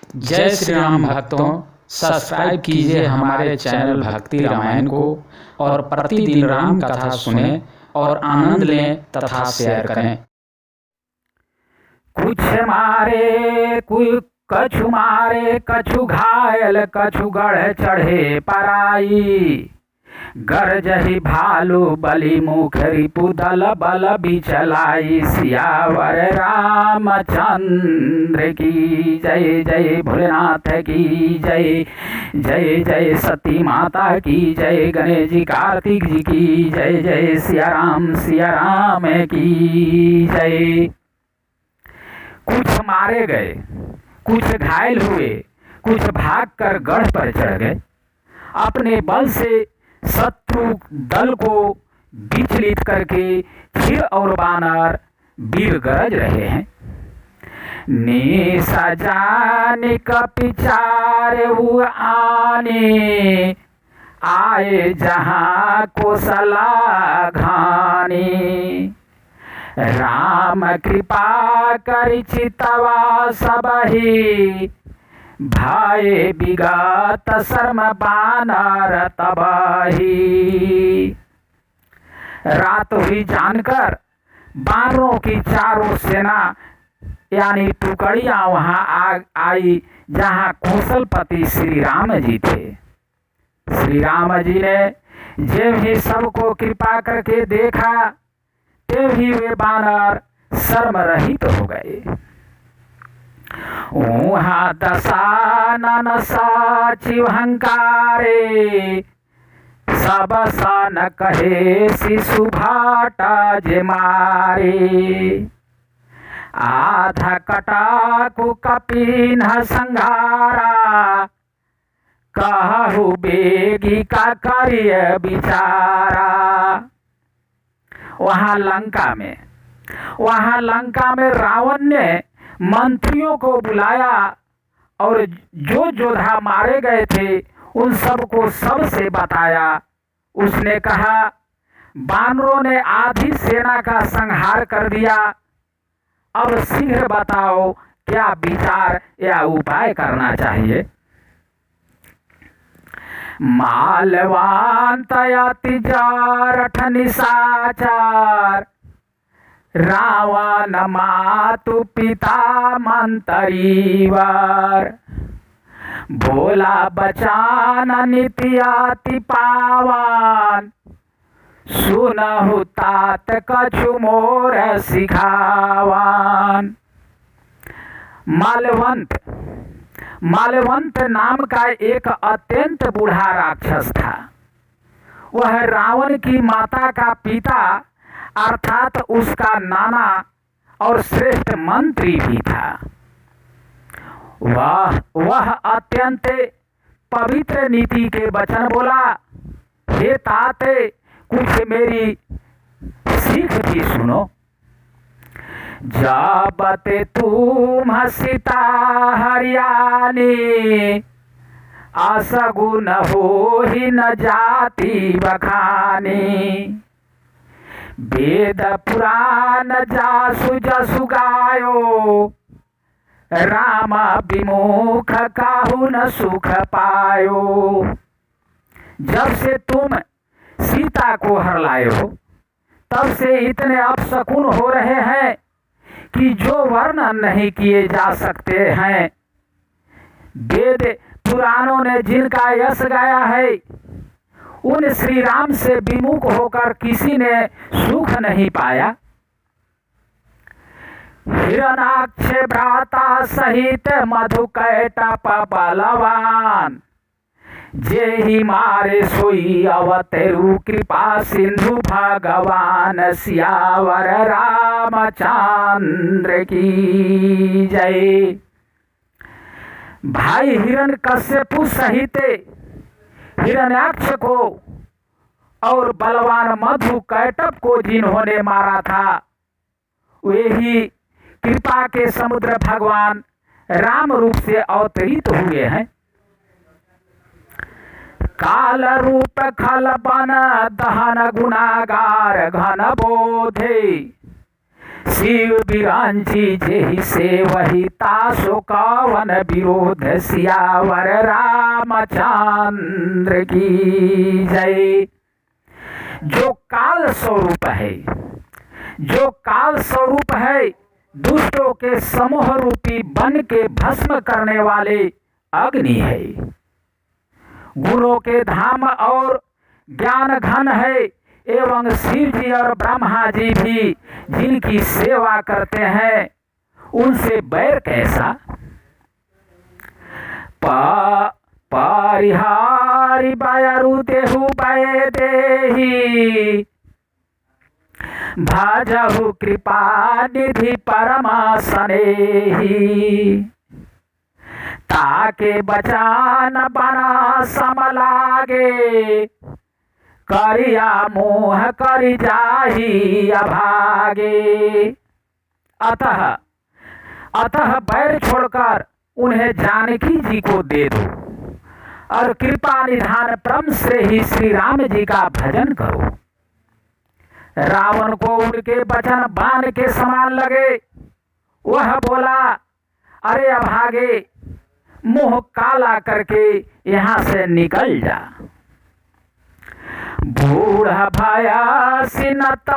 जय श्री राम भक्तों, सब्सक्राइब कीजिए हमारे चैनल भक्ति रामायण को और प्रतिदिन राम कथा सुने और आनंद लें तथा शेयर करें। कुछ मारे कछु मारे, कछु घायल, कछु गढ़ चढ़े पराई। गरजहि भालू बलि मुख रिपु दल बल बिचलाई। सियावर रामचंद्र की जय, जय भोलेनाथ की जय, जय जय सती माता की जय, गणेश जी कार्तिक जी की जय, जय सिया राम की जय। कुछ मारे गए, कुछ घायल हुए, कुछ भागकर गढ़ पर चढ़ गए। अपने बल से शत्रु दल को विचलित करके क्षीर और वानर वीर गरज रहे हैं। ने सजाने का पिचारे हुआ आने, आए जहां को सला घानी। राम कृपा करि चितवा सबहि, भाई बिगत शर्म बानर तबाही। रात हुई जानकर बानरों की चारों सेना यानी टुकड़ियां वहां आई जहां कौशलपति श्री राम जी थे। श्री राम जी ने जब ही सबको कृपा करके देखा, तब ही वे बानर शर्म रहित हो गए। वहाँ दशानन सचिव हंकारे, सब सन कहे शिशु भाटा जे मारे। आधा कटाकु कपिन संघारा, कहु बेगी का करिय बिचारा। वहाँ लंका में रावण ने मंत्रियों को बुलाया और जो योद्धा मारे गए थे उन सबको सबसे बताया। उसने कहा, बानरों ने आधी सेना का संहार कर दिया, अब शीघ्र बताओ क्या विचार या उपाय करना चाहिए। मालवान तयति जारठ निशाचार, रावण मातु पिता मंतरीवर। भोला बचान नित्याति पावन, सुनहु तात कछु मोर सिखावन। मालवंत नाम का एक अत्यंत बूढ़ा राक्षस था। वह रावण की माता का पिता अर्थात उसका नाना और श्रेष्ठ मंत्री भी था। वह अत्यंत पवित्र नीति के वचन बोला, हे ताते कुछ मेरी सीख भी सुनो। जाबते तुम सीता हरियाणी, असगुन हो ही न जाति बखानी। वेद पुराण जासु जसु गायो, राम विमुख काहू न सुख पायो। जब से तुम सीता को हर लाए हो, तब से इतने अपशकुन हो रहे हैं कि जो वर्णन नहीं किए जा सकते हैं। वेद पुराणों ने जिनका यश गाया है, उन श्री राम से विमुख होकर किसी ने सुख नहीं पाया। हिरणाक्ष भ्राता सहित मधुकैटप बलवान, जे ही मारे सोई अवतरु कृपा सिंधु भगवान। सियावर रामचंद्र की जय। भाई हिरण्यकश्यपु सहित हिरण्याक्ष को और बलवान मधुकैटप को जिन्होंने मारा था, वे ही कृपा के समुद्र भगवान राम रूप से अवतरित हुए हैं। काल रूप खल बन दहन गुनागार घन बोधे, शिव बिरांची जेहि से वही तासो कावन विरोध सियावर रामचंद्र की जय। जो काल स्वरूप है, जो काल स्वरूप है, दुष्टों के समूह रूपी बन के भस्म करने वाले अग्नि है। गुणों के धाम और ज्ञान घन है, एवं शिव जी और ब्रह्मा जी भी जिनकी सेवा करते हैं उनसे बैर कैसा। परिहारी बयरु देहु बय देही, भाजहु कृपा निधि परमा सनेही। ताके बचान बना समलागे, करिया मोह करि जाही अभागे। अतः बैर छोड़कर उन्हें जानकी जी को दे दो और कृपा निधान परम से ही श्री राम जी का भजन करो। रावण को उनके वचन बाण के समान लगे। वह बोला, अरे अभागे, मुंह काला करके यहाँ से निकल जा। बूढ़ा भाया सिनत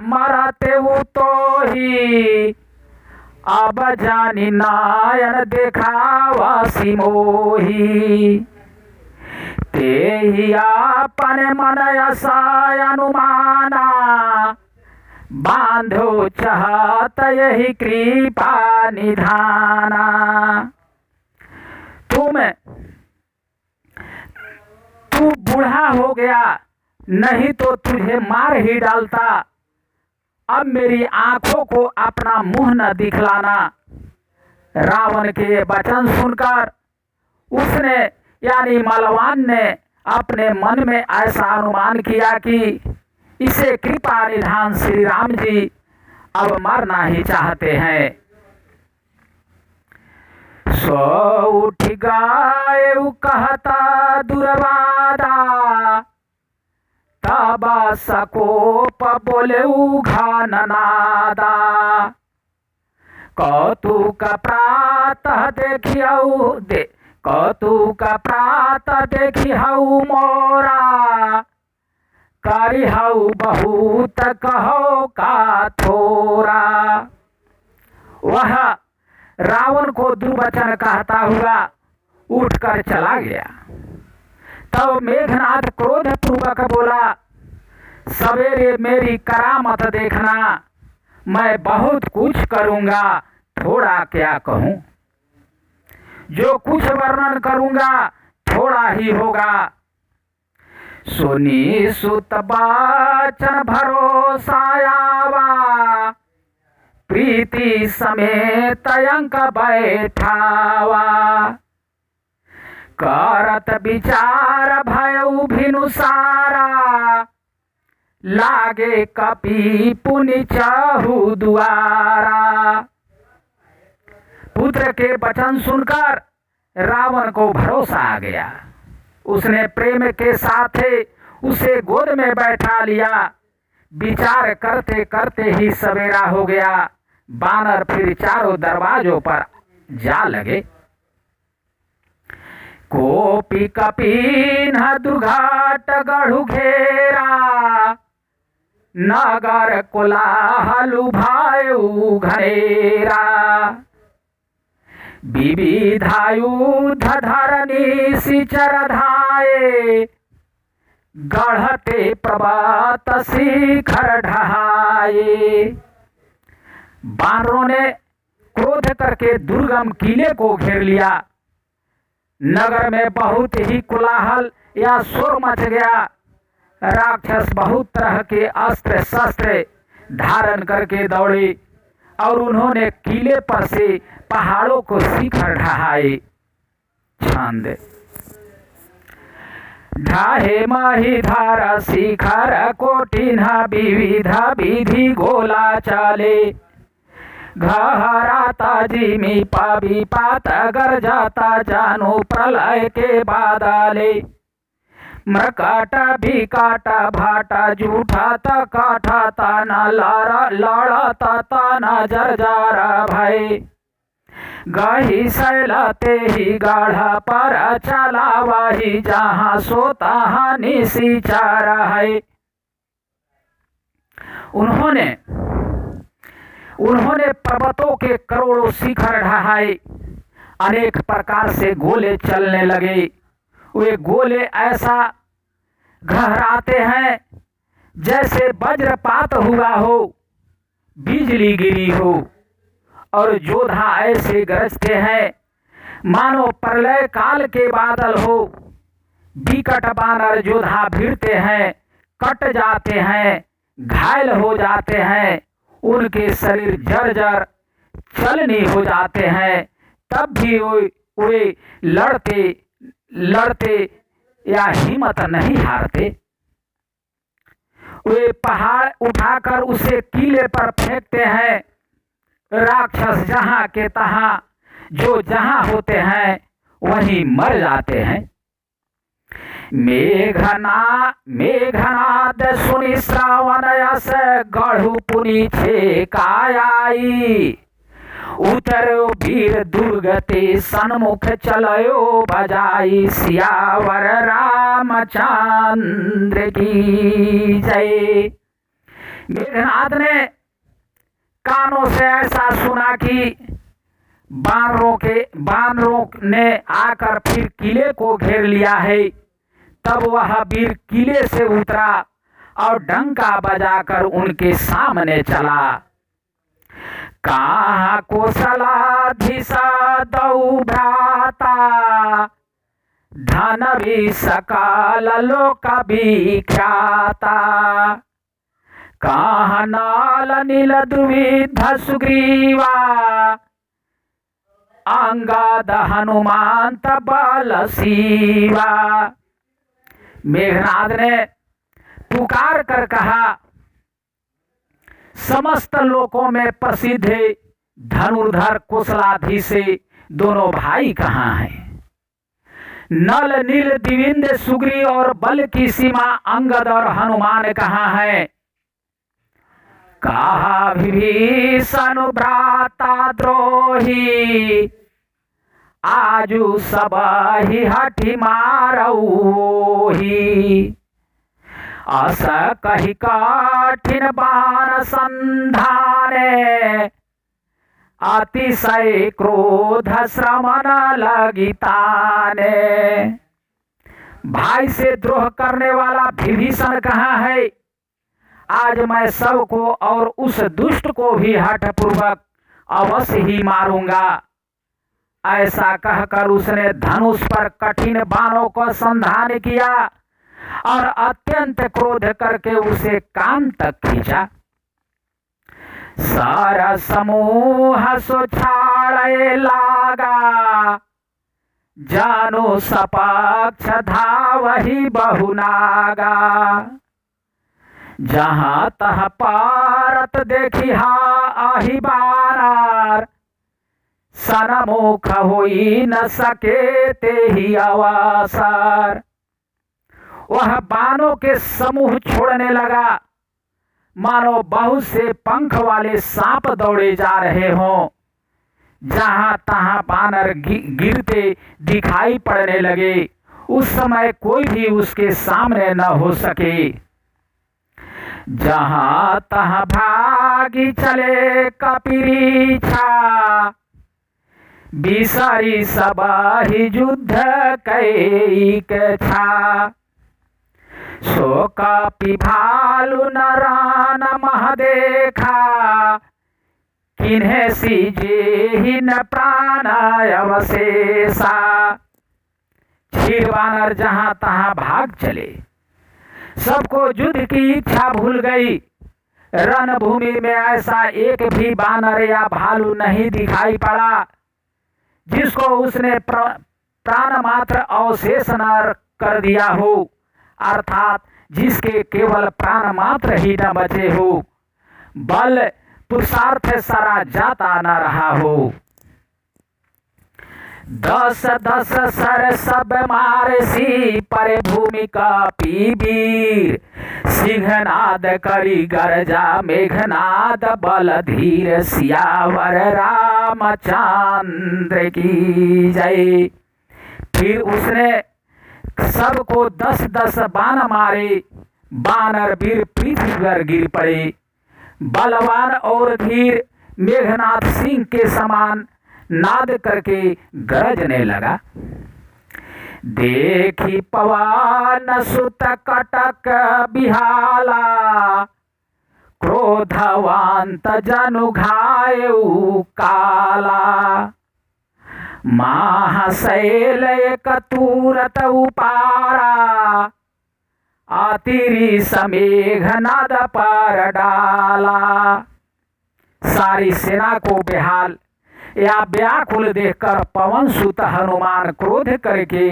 मरते तो ही, अब जानी नायन देखावा सिमोही। ते ही आपने मन असाय अनुमाना, बांधो चाहत यही कृपा निधाना। तू बूढ़ा हो गया, नहीं तो तुझे मार ही डालता। अब मेरी आंखों को अपना मुंह न दिखलाना। रावण के वचन सुनकर उसने यानी मलवान ने अपने मन में ऐसा अनुमान किया कि इसे कृपा निधान श्री राम जी अब मरना ही चाहते हैं। सो उठ गाए कहता दुर्वादा, तब सकोप बोले घाननादा। कौतुक प्रातः देखियौ दे, कौतुक प्रातः देखिहौ मोरा, करिहौ बहुत कहो का थोरा। वह रावण को दुर्वचन कहता हुआ उठकर चला गया। तब मेघनाथ क्रोध पूर्वक बोला, सवेरे मेरी करामत देखना, मैं बहुत कुछ करूंगा, थोड़ा क्या कहूं। जो कुछ वर्णन करूंगा थोड़ा ही होगा। सुनी सुत बाचन भरोसा आवा, प्रीति समेत अंक बैठावा। करत विचार भयउ भिनुसारा, लागे कपि पुनि चाहु दुआरा। पुत्र के वचन सुनकर रावण को भरोसा आ गया। उसने प्रेम के साथ उसे गोद में बैठा लिया। विचार करते करते ही सवेरा हो गया। बानर फिर चारों दरवाजों पर जा लगे। कोपी कपीन दुर्घाट गढ़ु घेरा, नगर कोलाहलु भायु घरेरा। विविधायुध धरनी सिचर धाये, गढ़ते प्रभात शिखर ढहाये। बानरों ने क्रोध करके दुर्गम किले को घेर लिया। नगर में बहुत ही कोलाहल या शोर मच गया। राक्षस बहुत तरह के अस्त्र शस्त्र धारण करके दौड़े और उन्होंने किले पर से पहाड़ों को शिखर ढहाए। छंद ढाहे महिधार शिखर कोटिन विविध विधि गोला चाले। घहराता जिमी पावी पात गर जाता जानो प्रलय के बादले। मृकट विकट भट जूठत कठत न लड़त तन जर्जर भय गही शैल ते ही गढ़ पर चला वही जहाँ सोता निशिचर है। उन्होंने पर्वतों के करोड़ों शिखर ढहाए, अनेक प्रकार से गोले चलने लगे। वे गोले ऐसा घहराते हैं जैसे वज्रपात हुआ हो, बिजली गिरी हो, और योद्धा ऐसे गरजते हैं मानो प्रलय काल के बादल हो। विकट बानर योद्धा भिड़ते हैं, कट जाते हैं, घायल हो जाते हैं, उनके शरीर जर्जर चलनी हो जाते हैं, तब भी वे लड़ते या हिम्मत नहीं हारते। वे पहाड़ उठाकर उसे किले पर फेंकते हैं। राक्षस जहां के तहां जो जहां होते हैं वहीं मर जाते हैं। मेघनाद सुनि श्रावण यस गढ़ु पुनि छे कायाई उतरो वीर दुर्गति सन्मुख चलयो बजाई सियावर रामचंद्र की जय। मेघनाद ने कानों से ऐसा सुना कि बानरों ने आकर फिर किले को घेर लिया है। तब वह वीर किले से उतरा और डंका बजाकर उनके सामने चला। कहाँ कौशलाधीश दौ भ्राता धन भी सकल लोक विख्याता कहाँ नाल नील द्विध सुग्रीवा अंगद हनुमंत बल शिवा। मेघनाद ने पुकार कर कहा, समस्त लोकों में प्रसिद्ध धनुर्धर कौशलाधीश दोनों भाई कहाँ हैं? नल नील द्विविंद सुग्री और बल की सीमा अंगद और हनुमान कहाँ है? कहा विभीषण भ्राता द्रोही आजू सब ही हठी मारऊही अस कही कठिन बाण संधाने अतिशय क्रोध श्रमण लगिताने। भाई से द्रोह करने वाला विभीषण कहाँ है? आज मैं सबको और उस दुष्ट को भी हठपूर्वक अवश्य ही मारूंगा। ऐसा कहकर उसने धनुष पर कठिन बाणों को संधान किया और अत्यंत क्रोध करके उसे कान तक खींचा। सारा समूह सुछाड़े लागा जानो सपक्ष धावहि बहुनागा। जहाँ तह पारत देखिहा आहि बानर सनमुख होई न सके ते ही अवसर। वह बानों के समूह छोड़ने लगा मानो बहुत से पंख वाले सांप दौड़े जा रहे हों। जहां तहां बानर गिरते दिखाई पड़ने लगे। उस समय कोई भी उसके सामने न हो सके। जहां तहां भागी चले कपीरीछा बिसारी सबाही युद्ध कैक छा। सो कपि भालु नरान मह देखा किन्हे सीजे न प्राण अवशेषा। क्षीर बानर जहां तहां भाग चले। सबको युद्ध की इच्छा भूल गई। रणभूमि में ऐसा एक भी बानर या भालू नहीं दिखाई पड़ा जिसको उसने प्राण मात्र अवशेष न कर दिया हो, अर्थात जिसके केवल प्राण मात्र ही न बचे हो, बल पुरुषार्थ सारा जाता न रहा हो। दस दस सर सब मारसी पर भूमि का पीबीर। सिंहनाद करी गरजा मेघनाद बल धीर सियावर रामचंद्र की जय। फिर उसने सबको 10-10 बाण मारे। बानर वीर पृथ्वी पर गिर पड़े। बलवान और धीर मेघनाद सिंह के समान नाद करके गरजने लगा। देखी पवन सुत कटक बिहाला। क्रोधवंत जनु घायउ काला। महाशैल एक तुरत उपारा। आतिरी समेघनाद पर डाला। सारी सेना को बेहाल या व्याकुल देखकर पवन सुत हनुमान क्रोध करके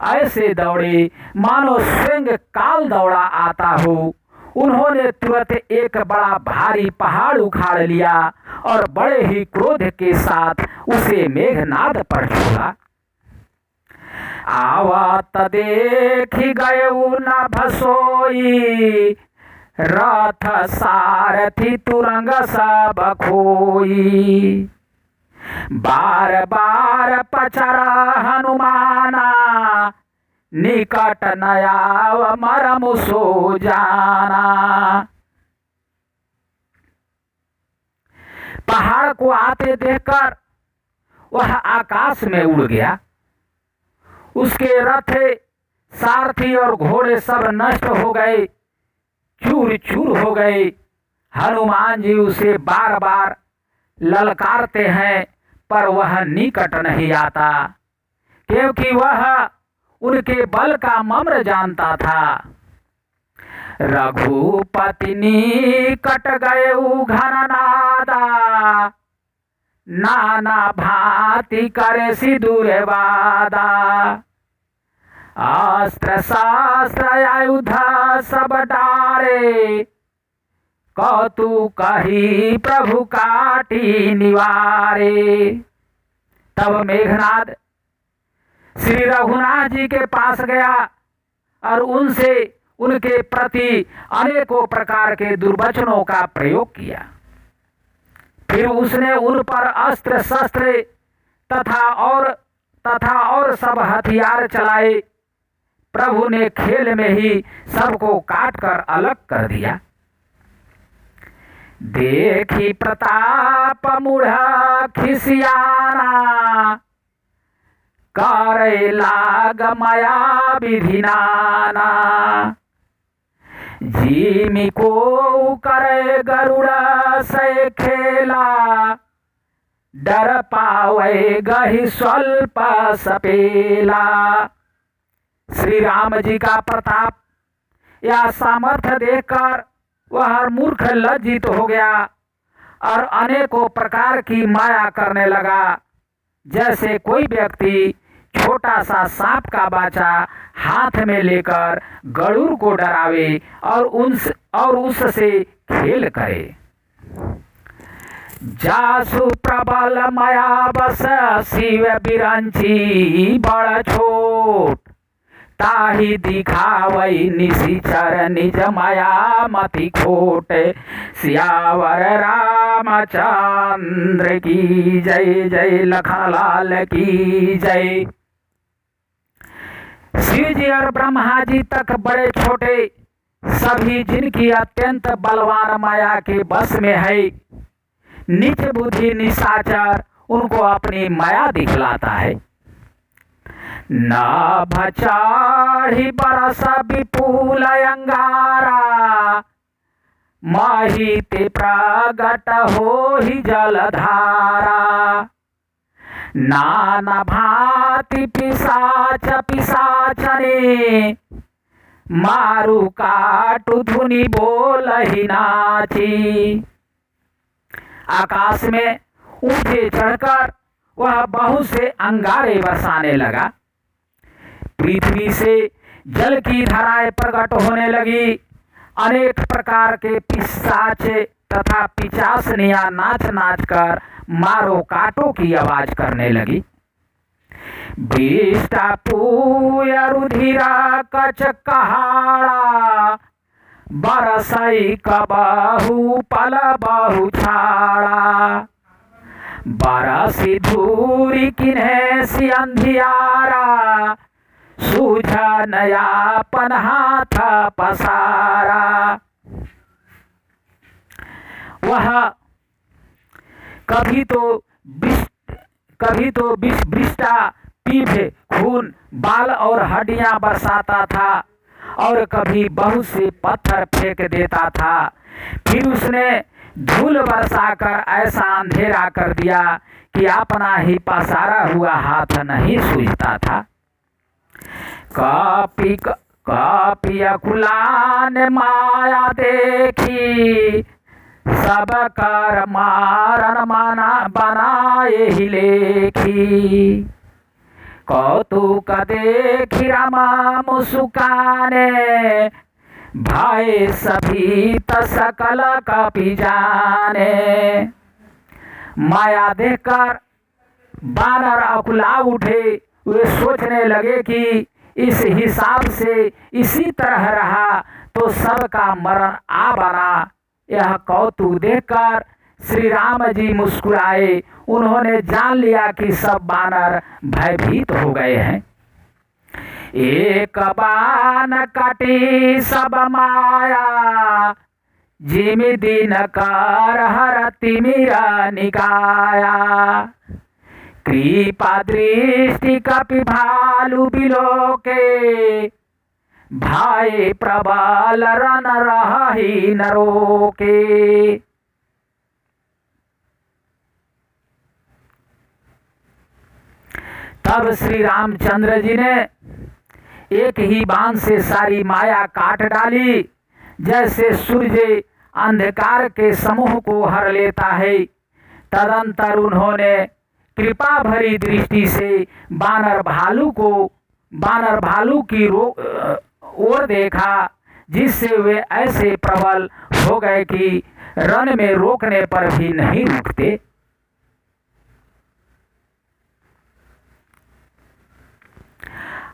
ऐसे दौड़े मानो स्वयं काल दौड़ा आता हो। उन्होंने तुरंत एक बड़ा भारी पहाड़ उखाड़ लिया और बड़े ही क्रोध के साथ उसे मेघनाद पर छोड़ा। आवत देखी गए न भसोई। रथ सारथी तुरंग सब खोई। बार बार पचर हनुमाना। निकट नयाव मरम सो जाना। पहाड़ को आते देखकर वह आकाश में उड़ गया। उसके रथ सारथी और घोड़े सब नष्ट हो गए, चूर चूर हो गए। हनुमान जी उसे बार बार ललकारते हैं पर वह निकट नहीं आता, क्योंकि वह उनके बल का मम्र जानता था। रघुपति निकट गए घननादा। नाना भांति करे सिदूर वादा। अस्त्र शास्त्र आयुध सब डारे। कौतुक कही प्रभु काटी निवारे। तब मेघनाद श्री रघुनाथ जी के पास गया और उनसे उनके प्रति अनेकों प्रकार के दुर्वचनों का प्रयोग किया। फिर उसने उन पर अस्त्र शस्त्र तथा और सब हथियार चलाए। प्रभु ने खेल में ही सबको काट कर अलग कर दिया। देखी प्रताप मूढ़ खिसियाना। करे लाग माया विधिनाना। जीमी को करे गरुड़ से खेला। डर पावे गही स्वल्प सपेला। श्री राम जी का प्रताप या सामर्थ्य देखकर वह मूर्ख लज्जित हो गया और अनेकों प्रकार की माया करने लगा। जैसे कोई व्यक्ति छोटा सा सांप का बाचा हाथ में लेकर गरुड़ को डरावे और उससे खेल करे। जासु प्रबल माया बस शिव बिरंची बड़ छोट। ताही दिखावई निशिचर निज माया मति खोट। सियावर रामचंद्र की जय। जय लखनलाल की जय। शिव जी और ब्रह्मा जी तक बड़े छोटे सभी जिनकी अत्यंत बलवान माया के बस में है, नीच बुद्धि निशाचर उनको अपनी माया दिखलाता है। नाभ चाढ़ी बरस विपुल अंगारा। माहिते प्रगट हो ही जलधारा। नाना भांति पिशाच पिशाचने। मारु काटु धुनि बोल ही नाची। आकाश में ऊंचे चढ़कर वह बहुत से अंगारे बरसाने लगा। पृथ्वी से जल की धाराएं प्रकट होने लगी। अनेक प्रकार के पिशाच तथा पिचासनियां नाच नाच कर मारो काटो की आवाज करने लगी। विष्टापूय रुधिरा कच कहाड़ा बरसई कबहू पल बहु छाड़ा बरसी धूरी किन्हे सी अंधियारा सूझ नयापन हाथ पसारा। वह कभी तो विष्टा पीठ खून बाल और हड्डियां बरसाता था और कभी बहुत से पत्थर फेंक देता था। फिर उसने धूल बरसाकर ऐसा अंधेरा कर दिया कि अपना ही पसारा हुआ हाथ नहीं सूझता था। कपि अकुलान माया देखी सब कर मारन माना बनाए ही लेखी। कौतुक देखी रमा मुस्काने भाई सभी सकल कपि जाने। माया देखकर बानर अकुला उठे। वे सोचने लगे कि इस हिसाब से इसी तरह रहा तो सबका मरण आ बना। यह कौतुक देखकर श्री राम जी मुस्कुराए। उन्होंने जान लिया कि सब बानर भयभीत हो गए हैं। एक बान काटी सब माया जिमि दिन कर हर तिमिरा निकाया। कृपा दृष्टि कपि भालु बिलो के भाई प्रबल रन रही न रोके। तब श्री रामचंद्र जी ने एक ही बाण से सारी माया काट डाली। जैसे सूर्य अंधकार के समूह को हर लेता है, तदंतर उन्होंने कृपा भरी दृष्टि से बानर भालू की ओर देखा, जिससे वे ऐसे प्रबल हो गए कि रण में रोकने पर भी नहीं रुकते।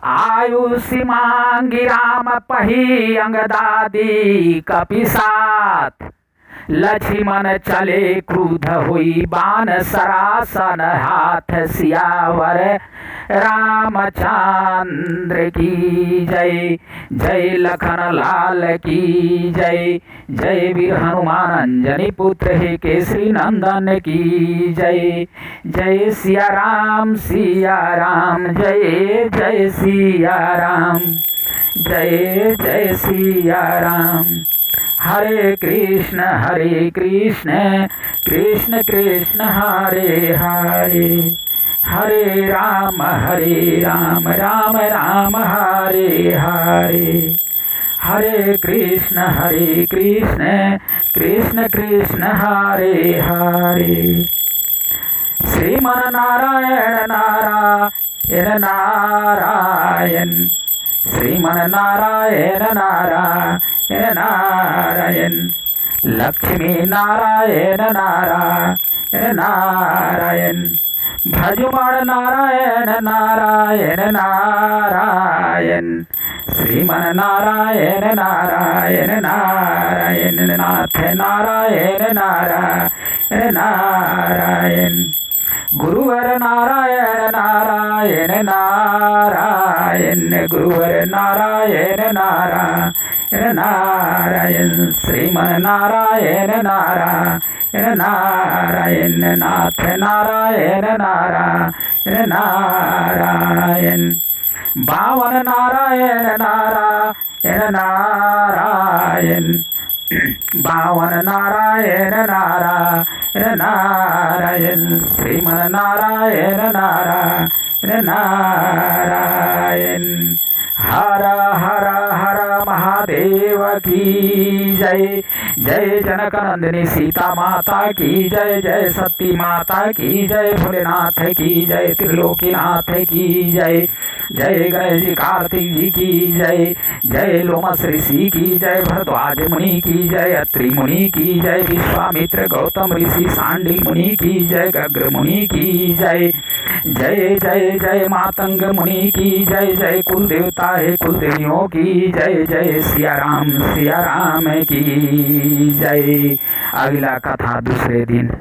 आयुषी मांगी राम पही अंगदादी कपिसात। लक्ष्मण चले क्रुद्ध हुई बाण सरासन हाथ सियावर रामचंद्र की जय। जय लखन लाल की जय। जय वीर हनुमान अंजनी पुत्र हे केसरी नंदन की जय। जय सिया राम जय जय सिया राम जय जय सिया राम। हरे कृष्ण कृष्ण कृष्ण हरे हरे हरे राम राम राम हरे हरे। हरे कृष्ण कृष्ण कृष्ण हरे हरे। श्रीमन नारायण नारायण नारायण। श्रीमन नारायण नारायण नारायण। लक्ष्मी नारायण नारायण नारायण। भजुमण नारायण नारायण नारायण। श्रीमन नारायण नारायण नारायण। नाथ नारायण नारायण नारायण। गुरुवर नारायण नारायण नारायण। गुरुवर नारायण नारायण नारायण। श्रीमन नारायण नारायण नारायण। नाथ नारायण नारायण नारायण। बावन नारायण नारायण नारायण। बावन नारायण नारायण नारायण। श्रीमन नारायण नारायण नारायण। हर हर हर महादेव की जय। जय जनकनंदिनी सीता माता की जय। जय सती माता की जय। भोलेनाथ की जय। त्रिलोकीनाथ की जय। जय गणेश जी कार्तिक जी की जय, जय लोमस ऋषि की जय, भरद्वाज मुनि की जय, अत्रि मुनि की जय, विश्वामित्र गौतम ऋषि सांडिल मुनि की जय, गग्र मुनि की जय, जय जय जय मातंग मुनि की जय, जय कुल देवता है कुल देवियों की जय, जय सिया राम की जय। अगला कथा दूसरे दिन।